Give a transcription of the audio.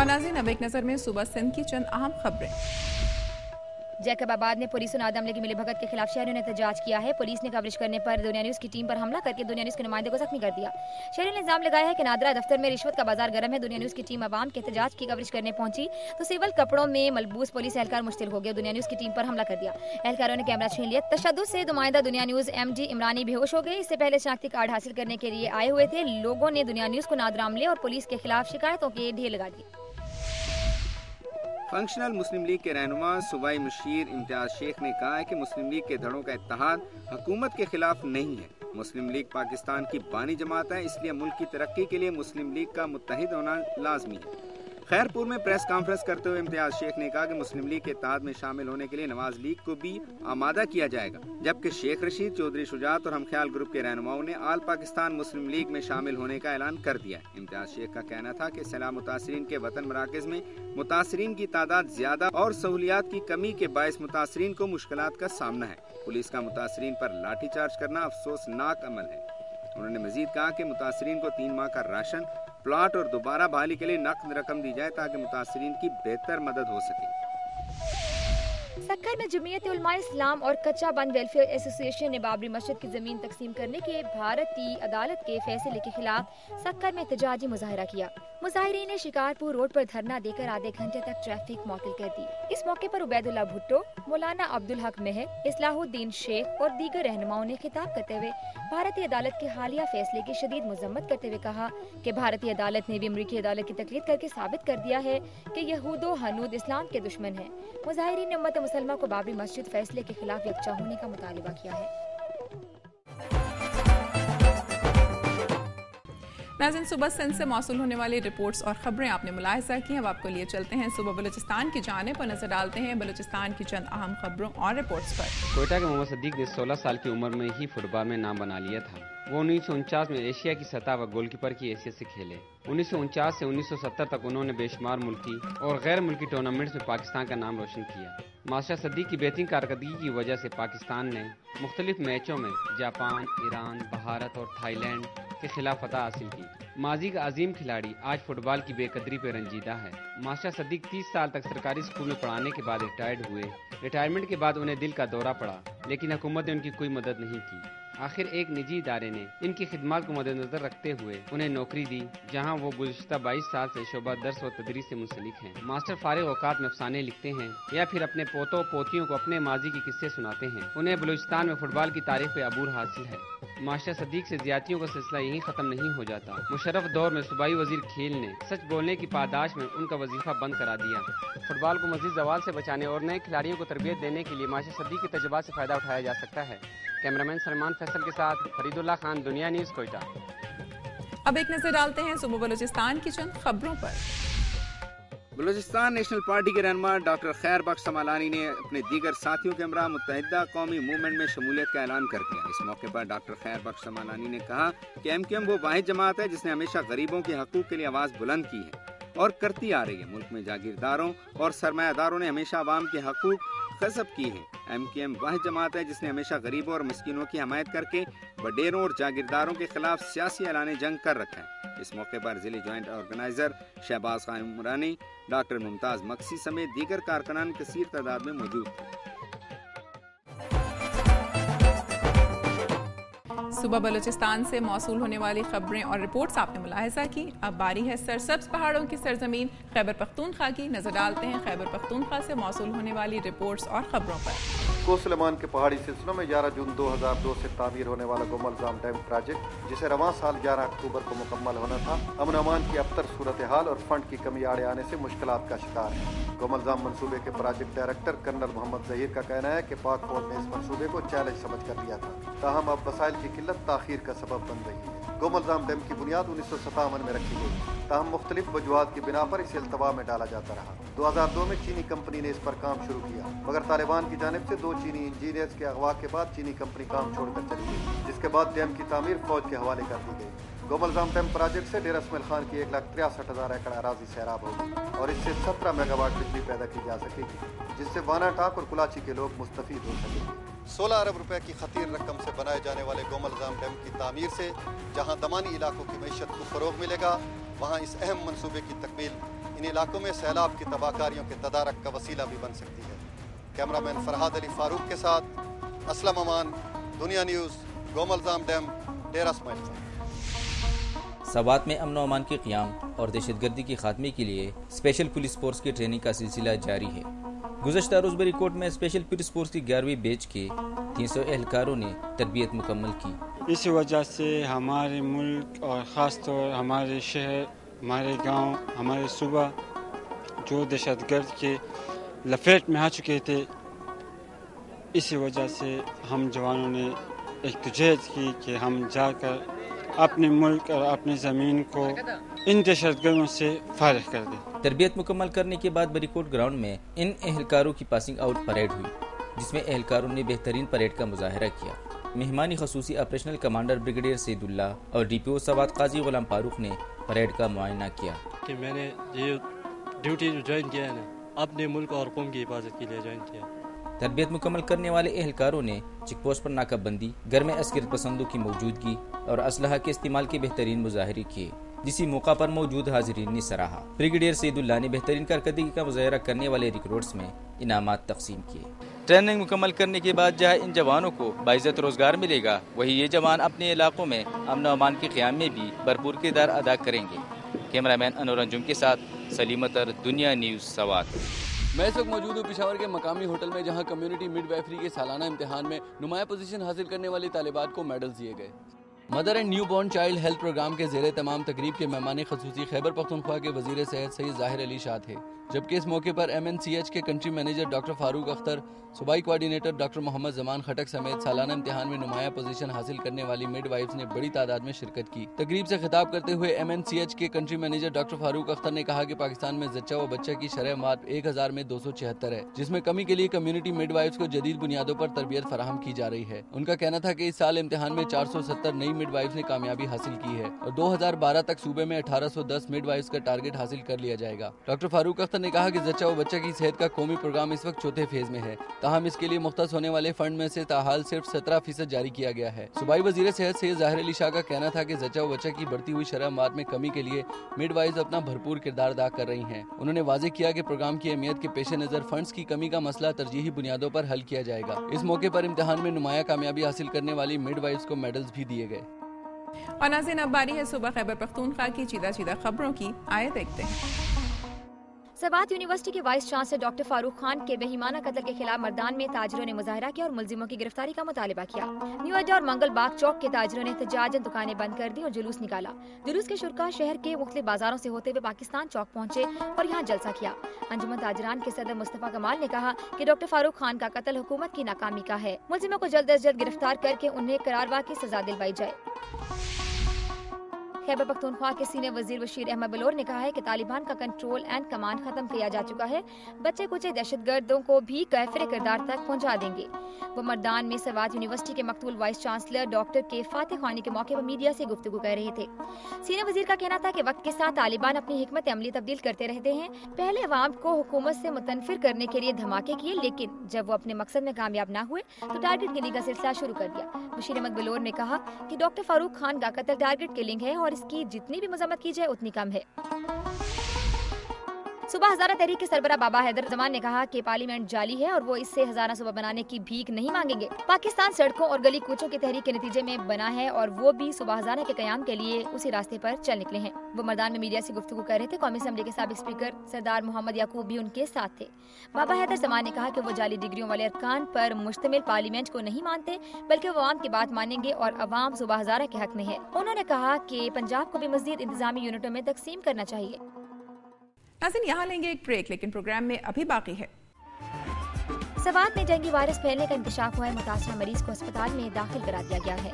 और नाज़रीन अब एक नज़र में सुबह सिंध की चंद अहम खबरें। जैकबाबाद में पुलिस और नादम अमले की मिलीभगत के खिलाफ शहरियों ने एहतजाज किया है। पुलिस ने कवरेज करने पर दुनिया न्यूज की टीम पर हमला करके दुनिया न्यूज के नुमाइंदे को जख्मी कर दिया। शहरियों ने इल्जाम लगाया है कि नादरा दफ्तर में रिश्वत का बाजार गर्म है। दुनिया न्यूज की टीम अवाम के एहतजाज की कवरेज करने पहुंची तो सिविल कपड़ों में मलबूस पुलिस एहलकार मुश्तिल हो गया। दुनिया न्यूज की टीम पर हमला कर दिया। एहलकारों ने कैमरा छीन लिया। तशद्दुद से नुमाइंदा दुनिया न्यूज MD इमरानी बेहोश हो गए। इससे पहले शनाख्ती कार्ड हासिल करने के लिए आए हुए थे। लोगों ने दुनिया न्यूज को नादरा अमले और पुलिस के खिलाफ शिकायतों के ढेर लगा दिए। फंक्शनल मुस्लिम लीग के रहनुमा सूबाई मुशीर इम्तियाज शेख ने कहा है कि मुस्लिम लीग के धड़ों का इत्तेहाद हुकूमत के खिलाफ नहीं है। मुस्लिम लीग पाकिस्तान की बानी जमात है, इसलिए मुल्क की तरक्की के लिए मुस्लिम लीग का मुत्तहिद होना लाजमी है। खैरपुर में प्रेस कॉन्फ्रेंस करते हुए इम्तियाज शेख ने कहा कि मुस्लिम लीग के इत्तेहाद में शामिल होने के लिए नवाज लीग को भी आमादा किया जाएगा, जबकि शेख रशीद, चौधरी शुजात और हमख्याल ग्रुप के रहनुमाओं ने आल पाकिस्तान मुस्लिम लीग में शामिल होने का ऐलान कर दिया है। इम्तियाज शेख का कहना था कि सैलाब मुतासरीन के वतन मराकज में मुतासरीन की तादाद ज्यादा और सहूलियात की कमी के बायस मुतासरीन को मुश्किलात का सामना है। पुलिस का मुतासरीन पर लाठीचार्ज करना अफसोसनाक अमल है। उन्होंने मजीद कहा कि मुतासरीन को 3 माह का राशन, प्लाट और दोबारा बहाली के लिए नकद रकम दी जाए ताकि मुतासरीन की बेहतर मदद हो सके। सक्कर में जमीयत उलमा इस्लाम और कच्चा बंद वेलफेयर एसोसिएशन ने बाबरी मस्जिद की जमीन तकसीम करने के भारतीय अदालत के फैसले के खिलाफ सक्कर में एहतजाजी मुजाहरा किया। मुजाहिरीन ने शिकारपुर रोड पर धरना देकर आधे घंटे तक ट्रैफिक मुअत्तल कर दी। इस मौके पर उबैदुल्लाह भुट्टो, मौलाना अब्दुल हक मेहर, इस्लाहुद्दीन शेख और दीगर रहनुमाओं ने खिताब करते हुए भारतीय अदालत के हालिया फैसले की शदीद मजम्मत करते हुए कहा कि भारतीय अदालत ने भी अमरीकी अदालत की तकलीद करके साबित कर दिया है कि यहूदो हनूद इस्लाम के दुश्मन है। मुजाहिरीन ने उम्मत मुसलमा को बाबरी मस्जिद फैसले के खिलाफ यकजा होने का मुतालिबा किया है। नाज़रीन सुबह सिंध से मौसूल होने वाली रिपोर्ट्स और खबरें आपने मुलाहिजा की। अब आपको लिए चलते हैं सुबह बलूचिस्तान की जानिब और नजर डालते हैं बलूचिस्तान की चंद अहम खबरों और रिपोर्ट्स पर। कोयटा के मोहम्मद सदीक ने 16 साल की उम्र में ही फुटबॉल में नाम बना लिया था। वो 1949 में एशिया की सतह व गोलकीपर की हैसियत से खेले। 1949 से 1970 तक उन्होंने बेशुमार मुल्की और गैर मुल्की टूर्नामेंट्स में पाकिस्तान का नाम रोशन किया। मास्टर सदीक की बेहतरीन कारकर्दगी की वजह से पाकिस्तान ने मुख्तलिफ मैचों में जापान, ईरान, भारत और थाईलैंड के खिलाफ फतह हासिल की। माजी का अजीम खिलाड़ी आज फुटबॉल की बेकदरी पर रंजीदा है। मास्टर सदीक 30 साल तक सरकारी स्कूल में पढ़ाने के बाद रिटायर्ड हुए। रिटायरमेंट के बाद उन्हें दिल का दौरा पड़ा, लेकिन हुकूमत ने उनकी कोई मदद नहीं की। आखिर एक निजी इदारे ने इनकी खिदमत को मद्देनजर रखते हुए उन्हें नौकरी दी, जहां वो गुज़िश्ता 22 साल से शोबा दर्स और तदरीस से मुंसलिक हैं। मास्टर फारिग औकात में अफसाने लिखते हैं या फिर अपने पोतों पोतियों को अपने माजी के किस्से सुनाते हैं। उन्हें बलूचिस्तान में फुटबॉल की तारीख पे अबूर हासिल है। मास्टर सदीक से ज्यादतियों का सिलसिला यहीं खत्म नहीं हो जाता। मुशर्रफ दौर में सूबाई वजीर खेल ने सच बोलने की पादाश में उनका वजीफा बंद करा दिया। फुटबॉल को मजीद जवाल से बचाने और नए खिलाड़ियों को तरबियत देने के लिए मास्टर सदीक के तजुर्बात से फायदा उठाया जा सकता है। कैमरामैन सलमान फैसल के साथ फरीदुल्लाह खान, दुनिया न्यूज़, कोयटा। अब एक नजर डालते हैं सुबह बलूचिस्तान की चंद खबरों पर। बलूचिस्तान नेशनल पार्टी के रहनुमा डॉक्टर खैर बख्श समालानी ने अपने दीगर साथियों के हमरा मुत्तहिदा कौमी मूवमेंट में शमूलियत का ऐलान कर दिया। इस मौके पर डॉक्टर खैर बख्श समालानी ने कहा कि MQM वो वाहिद जमात है जिसने हमेशा गरीबों के हकूक के लिए आवाज़ बुलंद की है और करती आ रही है। मुल्क में जागीरदारों और सरमायादारों ने हमेशा आवाम के हकूक गज़ब की है। MQM वाहिद जमात है जिसने हमेशा गरीबों और मिस्किनों की हमायत करके वडेरों और जागीरदारों के खिलाफ सियासी ऐलान जंग कर रखा है। इस मौके पर जिले joint organiser Shahbaz Khan Umrani, doctor Mumtaz Maksi समेत दीगर कारकुनान कसीर तादाद में मौजूद थे। सुबह बलूचिस्तान से मौसूल होने वाली खबरें और रिपोर्ट्स आपने मुलाहिजा की। अब बारी है सरसब्ज पहाड़ों की सरजमीन खैबर पख्तूनख्वा की। नजर डालते हैं खैबर पख्तूनख्वा से मौसूल होने वाली रिपोर्ट्स और खबरों पर। कोसलमान के पहाड़ी सिलसिलों में 11 जून 2002 से तामीर होने वाला गोमलजाम डैम प्रोजेक्ट, जिसे रवां साल 11 अक्टूबर को मुकम्मल होना था, अमन अमान की अबतर सूरत हाल और फंड की कमी आड़े आने से मुश्किलात का शिकार है। गोमलजाम मंसूबे के project director colonel Mohammad Zaheer का कहना है कि पाक फौज ने इस मंसूबे को चैलेंज समझ कर लिया था, ताहम अब वसाइल की किल्लत ताखीर का सबब बन रही है। गोमलजाम डैम की बुनियाद 1957 में रखी गई, ताहम मुख्तलिफ वजूहात की बिना पर इसे अल्तवा में डाला जाता रहा। 2002 में चीनी कंपनी ने इस पर काम शुरू किया, मगर तालिबान की जानिब से 2 चीनी इंजीनियर्स के अगवा के बाद चीनी कंपनी काम छोड़कर चली गई, जिसके बाद डैम की तामीर फौज के हवाले कर दी गई। गोमलजाम डैम प्रोजेक्ट से डेरा इस्माइल खान की 1,63,000 एकड़ अराजी सैराब होगी और इससे 17 मेगावाट बिजली पैदा की जा सकेगी, जिससे वानाटाक और कुलाची के लोग मुस्तफीद हो सकेंगे। 16 अरब रुपए की खतीर रकम से बनाए जाने वाले गोमलजाम डैम की तामीर से जहां दमानी इलाकों की मईशत को फरोग मिलेगा, وہاں اس اہم منصوبے کی تکمیل ان علاقوں میں سیلاب کی تباہ کاریوں کے تدارک کا وسیلہ بھی بن سکتی ہے۔ کیمرہ مین فرحاد علی فاروق کے ساتھ اسلم امان، دنیا نیوز، گوملزام ڈیم، ڈیرہ اسماعیل خان۔ سوات میں امن و امان کے قیام اور دہشت گردی کے خاتمے کے لیے اسپیشل پولیس فورس کی ٹریننگ کا سلسلہ جاری ہے۔ گزشتہ روز بری کوٹ میں اسپیشل پولیس فورس کی 11ویں بیچ کے 300 اہلکاروں نے تربیت مکمل کی۔ اسی وجہ سے ہمارے ملک اور خاص طور ہمارے شہر، ہمارے گاؤں، ہمارے صوبہ جو دہشت گرد کے لپیٹ میں آ چکے تھے، اسی وجہ سے ہم جوانوں نے ایک جہد کی کہ ہم جا کر اپنے ملک اور اپنی زمین کو ان دہشت گردوں سے فارغ کر دیں۔ تربیت مکمل کرنے کے بعد بری کوٹ گراؤنڈ میں ان اہلکاروں کی پاسنگ آؤٹ پریڈ ہوئی، جس میں اہلکاروں نے بہترین پریڈ کا مظاہرہ کیا۔ مہمانی خصوصی آپریشنل کمانڈر بریگیڈیئر سید اللہ اور ڈی پی او سوات قاضی غلام فاروق نے پریڈ کا معائنہ کیا۔ کہ میں نے یہ ڈیوٹی جو جوائن کیا ہے نا، اپنے ملک اور قوم کی حفاظت کے لیے جوائن کیا۔ تربیت مکمل کرنے والے اہلکاروں نے چیک پوسٹ پر ناکہ بندی، گھر میں عسکریت پسندوں کی موجودگی اور اسلحہ کے استعمال کے بہترین مظاہرے کیے، جسی موقع پر موجود حاضرین نے سراہا۔ بریگیڈیئر سید اللہ نے بہترین کارکردگی کا مظاہرہ کرنے والے ریکروٹس میں انعامات تقسیم کیے۔ ٹریننگ مکمل کرنے کے بعد جہاں ان جوانوں کو باعزت روزگار ملے گا، وہی یہ جوان اپنے علاقوں میں امن و امان کے قیام میں بھی بھرپور کردار ادا کریں گے۔ کیمرہ مین انور انجم کے ساتھ سلیم اطہر، دنیا نیوز، سوات۔ میں اس وقت موجود ہوں پشاور کے مقامی ہوٹل میں، جہاں کمیونٹی مڈ وائفری کے سالانہ امتحان میں نمایاں پوزیشن حاصل کرنے والی طالبات کو میڈلز دیے گئے۔ Mother and new born child health programme کے زیر تمام تقریب کے مہمان خصوصی خیبر پختونخوا کے وزیر صحت سید ظاہر علی شاہ تھے، جبکہ اس موقع پر MNCH کے کنٹری مینیجر ڈاکٹر فاروق اختر، صوبائی کوارڈینیٹر ڈاکٹر محمد زمان خٹک سمیت سالانہ امتحان میں نمایاں پوزیشن حاصل کرنے والی مڈ وائفز نے بڑی تعداد میں شرکت کی۔ تقریب سے خطاب کرتے ہوئے MNCH کے کنٹری مینیجر ڈاکٹر فاروق اختر نے کہا کہ پاکستان میں زچہ و بچہ کی شرح مات 1000 میں 276 ہے، جس میں کمی کے لیے کمیونٹی مڈ وائفز کو جدید بنیادوں پر تربیت فراہم کی جا رہی ہے۔ ان کا کہنا تھا کہ اس سال امتحان میں 470 نئی مڈ وائفز نے کامیابی حاصل کی ہے اور 2012 تک صوبے میں 1810 مڈ وائفز کا ٹارگٹ حاصل کر لیا جائے گا۔ ڈاکٹر فاروق اختر نے کہا کہ زچہ و بچہ کی صحت کا قومی پروگرام اس وقت چوتھے فیز میں ہے، تاہم اس کے لیے مختص ہونے والے فنڈ میں سے تاحال صرف 17% جاری کیا گیا ہے۔ صوبائی وزیر صحت سید ظاہر علی شاہ کا کہنا تھا کہ زچہ و بچہ کی بڑھتی ہوئی شرح مات میں کمی کے لیے مڈ وائز اپنا بھرپور کردار ادا کر رہی ہیں۔ انہوں نے واضح کیا کہ پروگرام کی اہمیت کے پیش نظر فنڈز کی کمی کا مسئلہ ترجیحی بنیادوں پر حل کیا جائے گا۔ اس موقع پر امتحان میں نمایاں کامیابی حاصل کرنے والی مڈ وائز کو میڈلز بھی دیے گئے۔ اور ناظرین، اب باری ہے صوبہ خیبر پختونخوا کی چیدہ خبروں کی، آئے دیکھتے ہیں۔ سوات یونیورسٹی کے وائس چانسلر ڈاکٹر فاروق خان کے بہیمانہ قتل کے خلاف مردان میں تاجروں نے مظاہرہ کیا اور ملزموں کی گرفتاری کا مطالبہ کیا۔ نیو اڈا اور منگل باغ چوک کے تاجروں نے احتجاجاً دکانیں بند کر دی اور جلوس نکالا۔ جلوس کے شرکاء شہر کے مختلف بازاروں سے ہوتے ہوئے پاکستان چوک پہنچے اور یہاں جلسہ کیا۔ انجمن تاجران کے صدر مصطفیٰ کمال نے کہا کہ ڈاکٹر فاروق خان کا قتل حکومت کی ناکامی کا ہے، ملزموں کو جلد از جلد گرفتار کر کے انہیں قراروا کی سزا دلوائی جائے۔ خیبر پختونخوا کے سینئر وزیر بشیر احمد بلور نے کہا ہے کہ طالبان کا کنٹرول اینڈ کمانڈ ختم کیا جا چکا ہے، بچے کچے دہشت گردوں کو بھی کافر کردار تک پہنچا دیں گے۔ وہ مردان میں سوات یونیورسٹی کے مقتول وائس چانسلر ڈاکٹر کے فاتح خوانی کے موقع پر میڈیا سے گفتگو کر رہے تھے۔ سینئر وزیر کا کہنا تھا کہ وقت کے ساتھ طالبان اپنی حکمت عملی تبدیل کرتے رہتے ہیں، پہلے عوام کو حکومت سے متنفر کرنے کے لیے دھماکے کیے، لیکن جب وہ اپنے مقصد میں کامیاب نہ ہوئے تو ٹارگٹ کلنگ کا سلسلہ شروع کر دیا۔ بشیر احمد بلور نے کہا کہ ڈاکٹر فاروق خان کا قتل ٹارگٹ کلنگ ہے اور اس کی جتنی بھی مذمت کی جائے اتنی کم ہے۔ صوبہ ہزارہ تحریک کے سربراہ بابا حیدر زمان نے کہا کہ پارلیمنٹ جعلی ہے اور وہ اس سے ہزارہ صوبہ بنانے کی بھیک نہیں مانگیں گے۔ پاکستان سڑکوں اور گلی کوچوں کی تحریک کے نتیجے میں بنا ہے اور وہ بھی صوبہ ہزارہ کے قیام کے لیے اسی راستے پر چل نکلے ہیں۔ وہ مردان میں میڈیا سے گفتگو کر رہے تھے۔ قومی اسمبلی کے سابق اسپیکر سردار محمد یعقوب بھی ان کے ساتھ تھے۔ بابا حیدر زمان نے کہا کہ وہ جعلی ڈگریوں والے ارکان پر مشتمل پارلیمنٹ کو نہیں مانتے، بلکہ وہ عوام کی بات مانیں گے اور عوام صوبہ ہزارہ کے حق میں ہے۔ انہوں نے کہا کہ پنجاب کو بھی مزید انتظامی یونٹوں میں تقسیم کرنا چاہیے۔ ناظرین، یہاں لیں گے ایک بریک، لیکن پروگرام میں ابھی باقی ہے۔ سوات میں ڈینگی وائرس پھیلنے کا انکشاف ہوا ہے، متاثرہ مریض کو اسپتال میں داخل کرا دیا گیا ہے۔